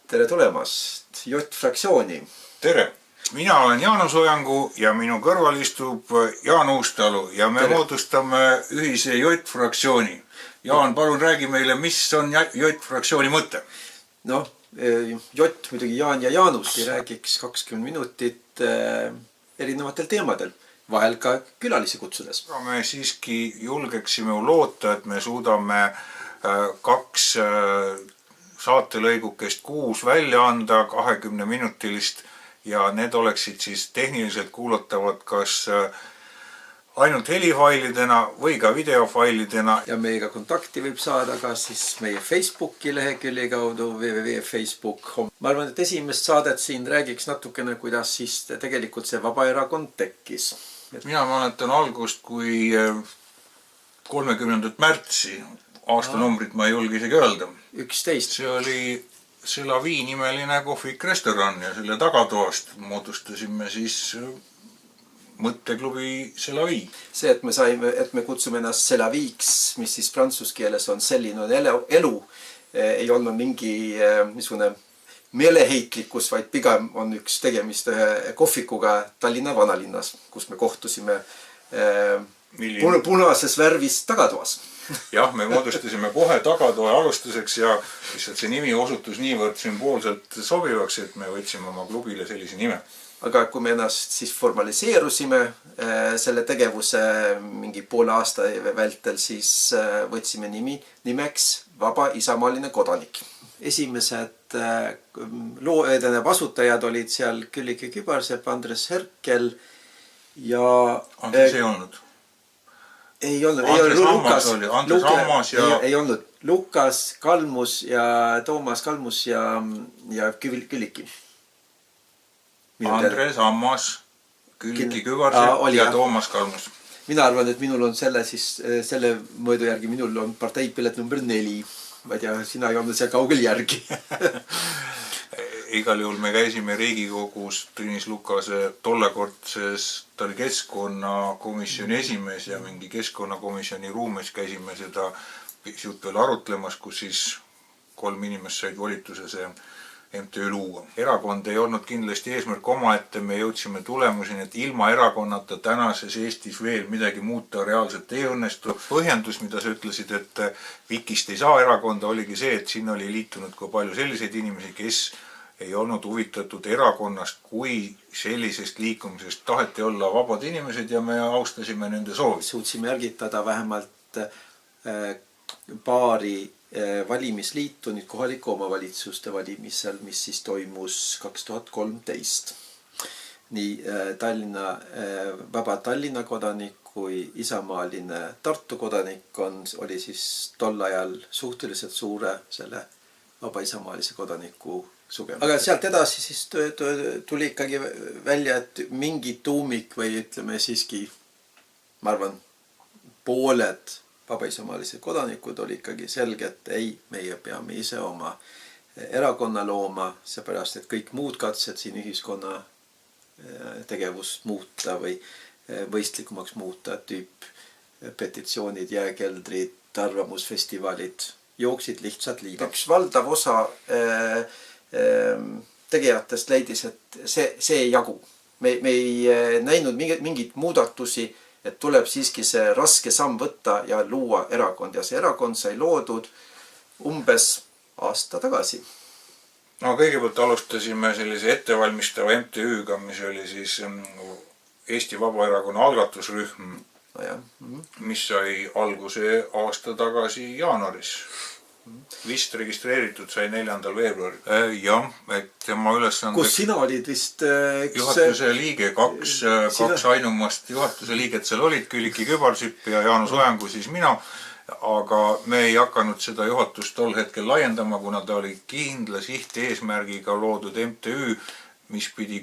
Tere tulemast Jott-fraktsiooni. Tere! Mina olen Jaanus Ojangu ja minu kõrval istub Jaan Uustalu ja me moodustame ühise Jott-fraktsiooni. Jaan, palun räägi meile, mis on Jott-fraktsiooni mõte? Noh, Jott, muidugi Jaan ja Jaanus räägiks 20 minutit erinevatel teemadel, vahel ka külalisi kutsudes. Me siiski julgeksime loota, et me suudame 2 saatelõigukest 6 välja anda 20-minutilist ja need oleksid siis tehniliselt kuulatavad kas ainult helifailidena või ka videofailidena. Ja meiega kontakti võib saada ka siis meie Facebooki lehekülje kaudu www.facebook.com. Ma arvan, et esimest saadet siin räägiks natukene, kuidas siis tegelikult see Vabaerakond tekkis. Mina mäletan algust, kui 30. märtsi aastanumbrit ma ei julge isegi öelda. 11. See oli Selavi nimeline kohvik restoran ja selle tagatoast moodustasime siis mõtteklubi Selavi. See, et me kutsume ennast Selaviks, mis siis prantsus keeles on selline elu, ei olnud mingi niisugune meeleheitlikkus, vaid pigem on üks tegemist ühe kohvikuga Tallinna vanalinnas, kus me kohtusime punases värvis tagatoas. Jah, me moodustasime kohe tagatoa alustuseks ja lihtsalt see nimi osutus niivõrd sümboolselt sobivaks, et me võtsime oma klubile sellise nime. Aga kui me ennast siis formaliseerusime selle tegevuse mingi poole aasta vältel, siis võtsime nimeks Vaba Isamaaline Kodanik. Esimesed asutajad olid seal Külliki Kübarsepp, Andres Herkel ja... Andres ei olnud. Ei olnud Lukas Kalmus ja Toomas Kalmus ja Külliki. Andres Ammas, Külliki Kübarsepp ja Toomas Kalmus. Mina arvan, et minul on selle mõõdu järgi, minul on parteipilet number 4. Ma ei tea, sina ei olnud seal kaugel järgi. Igal juhul me käisime Riigikogus Tõnis Lukase tollekordses, ta oli keskkonnakomisjoni esimees ja mingi keskkonnakomisjoni ruumes käisime seda pisut veel arutlemas, kus siis 3 inimest said volituse see MTÜ luua. Erakond ei olnud kindlasti eesmärk omaette, me jõudsime tulemuseni, et ilma erakonnata tänases Eestis veel midagi muuta reaalselt ei õnnestu. Põhjendus, mida sa ütlesid, et Vikist ei saa erakonda, oligi see, et siin oli liitunud ka palju selliseid inimesi, kes ei olnud huvitatud erakonnast, kui sellisest liikumisest taheti olla vabad inimesed ja me austasime nende soovi. Suutsime ärgitada vähemalt paari valimisliitu nüüd kohalike omavalitsuste valimisel, mis siis toimus 2013. Nii Vaba Tallinna kodanik kui Isamaaline Tartu kodanik oli siis tol ajal suhteliselt suure selle Vaba Isamaalise kodaniku sugemus. Aga sealt edasi siis tuli ikkagi välja, et mingi tuumik või ütleme siiski, ma arvan, pooled Vaba Isamaalise kodanikud oli ikkagi selge, et ei, meie peame ise oma erakonna looma, seepärast, et kõik muud katsed siin ühiskonna tegevust muuta või võistlikumaks muuta, tüüp petitsioonid, jääkeldrid, arvamusfestivalid jooksid lihtsalt liiga. Üks valdav osa tegijatest leidis, et see ei jagu. Me ei näinud mingit muudatusi, et tuleb siiski see raske samm võtta ja luua erakond. Ja see erakond sai loodud umbes aasta tagasi. No kõigepealt alustasime sellise ettevalmistava MTÜ-ga, mis oli siis Eesti Vabaerakonna algatusrühm, mis sai alguse aasta tagasi jaanuaris. Vist registreeritud sai 4. veebruaril. Jah, et tema ülesandeks... Kus sina olid vist... Juhatuse liige, 2 ainumast juhatuse liiget seal olid, Külliki Kübarsepp ja Jaanus Ojangu, siis mina. Aga me ei hakanud seda juhatust tol hetkel laiendama, kuna ta oli kindla sihti eesmärgiga loodud MTÜ, mis pidi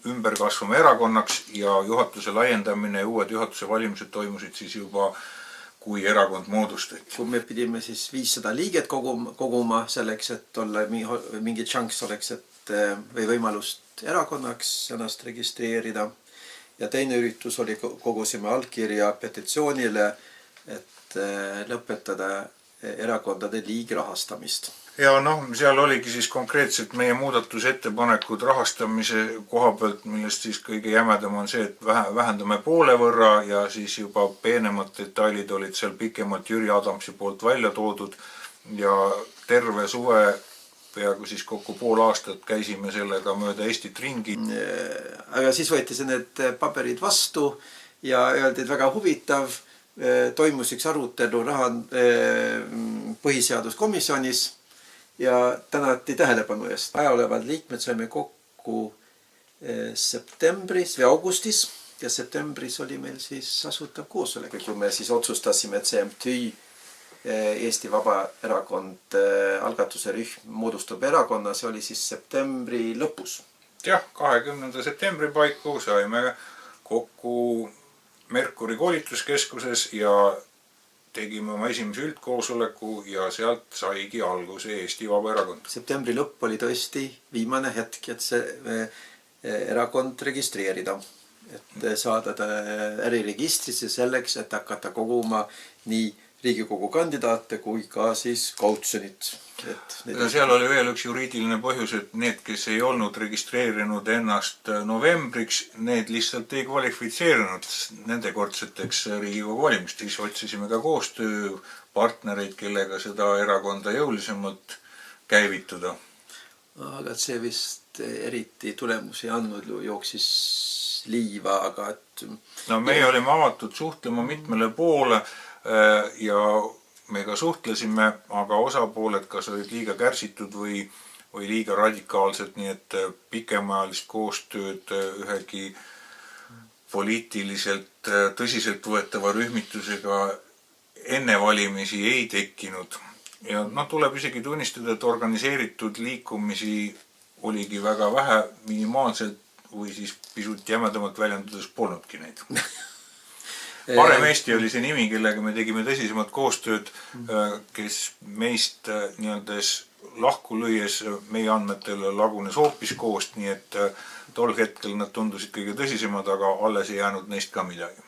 ümber kasvama erakonnaks ja juhatuse laiendamine ja uued juhatuse valimised toimusid siis juba kui erakond moodustati. Kui me pidime siis 500 liiget koguma selleks, et olla mingi chance oleks, või võimalust erakonnaks ennast registreerida. Ja teine üritus oli kogusime allkirja petitsioonile, et lõpetada erakondade liigrahastamist. Ja seal oligi siis konkreetselt meie muudatusettepanekud rahastamise koha pealt, millest siis kõige jämedam on see, et vähendame poole võrra ja siis juba peenemad detailid olid seal pikemalt Jüri Adamsi poolt välja toodud ja terve suve peaaegu siis kokku pool aastat käisime sellega mööda Eestit ringi. Aga siis võeti see need paberid vastu ja öeldi, et väga huvitav, toimus üks arutelu põhiseaduskomisjonis ja tänati tähelepanu eest. Ajaolevad liikmed saime kokku septembris või augustis ja septembris oli meil siis asutav koosolek. Kui me siis otsustasime, et see MTÜ Eesti Vabaerakond algatuse rühm moodustab erakonna, see oli siis septembri lõpus. Jah, 20. septembri paiku saime kokku Merkuri koolituskeskuses ja tegime oma esimese üldkoosoleku ja sealt saigi alguse Eesti Vabaerakond. Septembri lõpp oli tõesti viimane hetk, et see erakond registreerida. Et saada äriregistrisse selleks, et hakata koguma nii Riigikogu kandidaate kui ka siis kautsjonit. Seal oli veel üks juriidiline põhjus, et need, kes ei olnud registreerinud ennast novembriks, need lihtsalt ei kvalifitseerinud nendekordseteks Riigikogu valimist. Siis otsisime ka koostööpartnereid, kellega seda erakonda jõulisemalt käivitada. Aga see vist eriti tulemusi andnud, jooksis liiva, aga et... meie olime avatud suhtlema mitmele poole ja me ka suhtlesime, aga osapooled kas olid liiga kärsitud või liiga radikaalselt, nii et pikemaajalist koostööd ühegi poliitiliselt tõsiselt võetava rühmitusega enne valimisi ei tekkinud. Ja tuleb isegi tunnistada, et organiseeritud liikumisi oligi väga vähe, minimaalselt või siis pisut jämedamalt väljendades polnudki neid. Parem Eesti oli see nimi, kellega me tegime tõsisemalt koostööd, kes meist nii-öeldes lahku lüües meie andmetel lagunes hoopis koost, nii et tol hetkel nad tundusid kõige tõsisemad, aga alles ei jäänud neist ka midagi.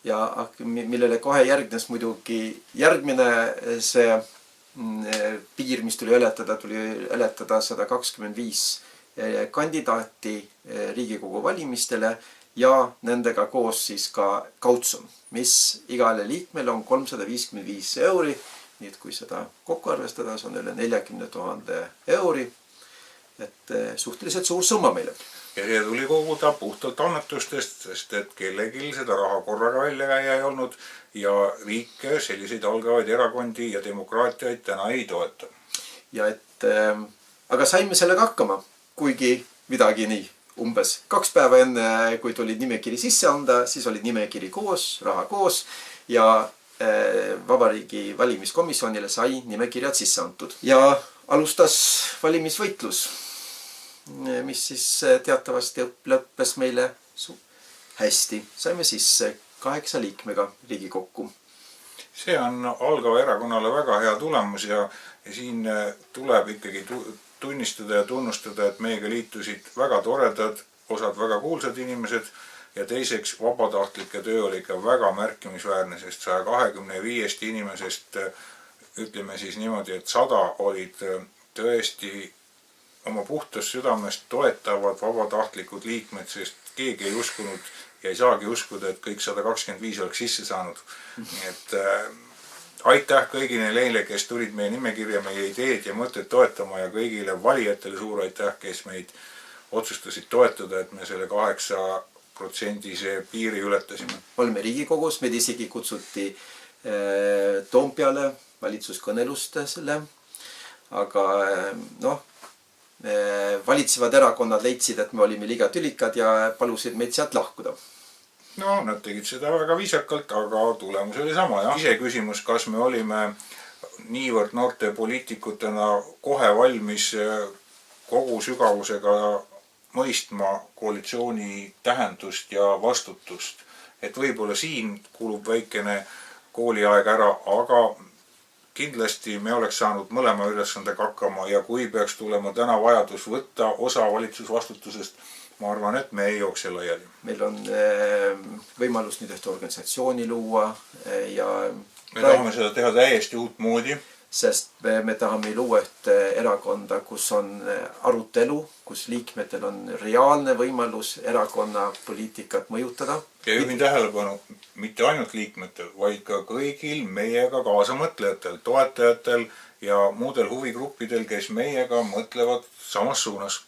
Ja millele kohe järgnes muidugi järgmine see piir, mis tuli ületada 125 kandidaati Riigikogu valimistele ja nendega koos siis ka kautsjon, mis igale liikmele on 355 euri. Nii et kui seda kokku arvestada, see on üle 40 000 euri. Et suhteliselt suur summa meile. Ja see tuli koguda puhtalt annetustest, sest et kellegil seda raha korraga välja käia ei olnud ja riik selliseid algavaid erakondi ja demokraatiaid täna ei toeta. Ja aga saime sellega hakkama, kuigi midagi nii. Umbes 2 päeva enne, kui tuli nimekiri sisse anda, siis oli nimekiri koos, raha koos ja Vabariigi valimiskomisjonile sai nimekirjad sisse antud. Ja alustas valimisvõitlus, mis siis teatavasti lõppes meile hästi. Saime sisse 8 liikmega Riigikokku. See on algava erakonnale väga hea tulemus ja siin tuleb ikkagi tunnistada ja tunnustada, et meiega liitusid väga toredad, osad väga kuulsad inimesed ja teiseks vabatahtlike töö oli ikka väga märkimisväärne, sest 125 inimesest ütleme siis niimoodi, et 100 olid tõesti oma puhtast südamest toetavad vabatahtlikud liikmed, sest keegi ei uskunud ja ei saagi uskuda, et kõik 125 oleks sisse saanud. Nii et aitäh kõigile neile, kes tulid meie nimekirja, meie ideed ja mõtted toetama ja kõigile valijatele suur aitäh, kes meid otsustasid toetada, et me selle 8% piiri ületasime. Olime Riigikogus, meid isegi kutsuti Toompeale valitsuskõnelustele, aga valitsevad erakonnad leidsid, et me olime liiga tülikad ja palusid meid sealt lahkuda. Nad tegid seda väga viisakalt, aga tulemus oli sama. Ise küsimus, kas me olime niivõrd noorte poliitikutena kohe valmis kogu sügavusega mõistma koalitsiooni tähendust ja vastutust. Et võib-olla siin kulub väikene kooliaeg ära, aga kindlasti me oleks saanud mõlema ülesandega hakkama ja kui peaks tulema täna vajadus võtta osa valitsusvastutusest, ma arvan, et me ei jookse laiali. Meil on võimalus nüüd ühte organisatsiooni luua ja Me tahame seda teha täiesti uut moodi. Sest me tahame luua üht erakonda, kus on arutelu, kus liikmetel on reaalne võimalus erakonna poliitikat mõjutada. Ja juhin tähelepanu, mitte ainult liikmetel, vaid ka kõigil meiega kaasamõtlejatel, toetajatel ja muudel huvigruppidel, kes meiega mõtlevad samas suunas.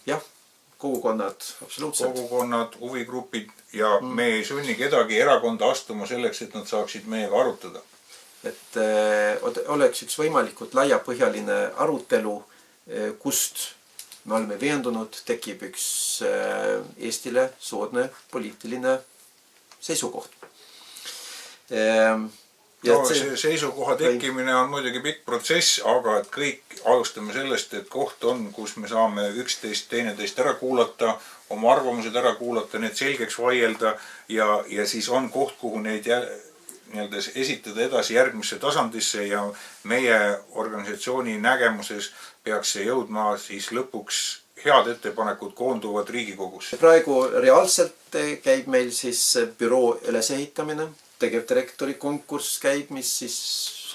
Jah, kogukonnad, absoluutselt. Kogukonnad, huvigrupid ja me ei sunni kedagi erakonda astuma selleks, et nad saaksid meiega arutada. Et oleks üks võimalikult laiapõhjaline arutelu, kust me oleme veendunud, tekib üks Eestile soodne poliitiline seisukoht. See seisukoha tekkimine on muidugi pikk protsess, aga et kõik alustame sellest, et koht on, kus me saame teineteist ära kuulata, oma arvamused ära kuulata, need selgeks vaielda ja siis on koht, kuhu neid esitada edasi järgmisse tasandisse ja meie organisatsiooni nägemuses peaks see jõudma siis lõpuks head ettepanekud koonduvad Riigikogus. Praegu reaalselt käib meil siis büroo ülesehitamine, tegevdirektori konkurss käib, mis siis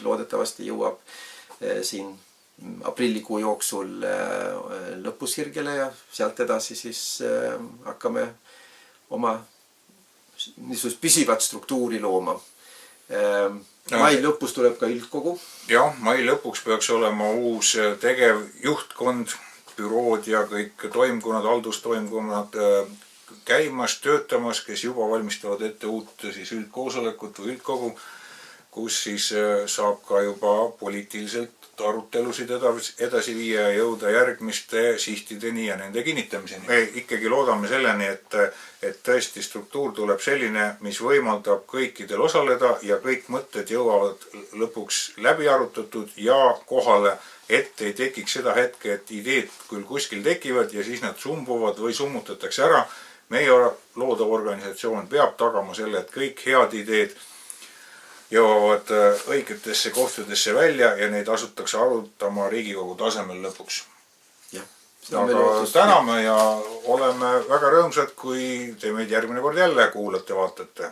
loodetavasti jõuab siin aprillikuu jooksul lõpusirgele ja sealt edasi siis hakkame oma niisugust püsivat struktuuri looma. Mai lõpus tuleb ka üldkogu. Jah, mai lõpuks peaks olema uus tegevjuhtkond, bürood ja kõik toimkonnad, haldustoimkonnad käimas, töötamas, kes juba valmistavad ette uut siis üldkoosolekut või üldkogu, kus siis saab ka juba poliitiliselt arutelusid edasi viia ja jõuda järgmiste sihtideni ja nende kinnitamiseni. Me ikkagi loodame selleni, et tõesti struktuur tuleb selline, mis võimaldab kõikidel osaleda ja kõik mõtted jõuavad lõpuks läbi arutatud ja kohale, et ei tekiks seda hetke, et ideed küll kuskil tekivad ja siis nad sumbuvad või summutatakse ära. Meie loodav organisatsioon peab tagama selle, et kõik head ideed jõuavad õigetesse kohtadesse välja ja neid asutakse arutama Riigikogu tasemel lõpuks. Aga täname ja oleme väga rõõmsad, kui te meid järgmine kord jälle kuulate, vaatate.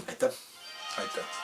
Aitäh! Aitäh!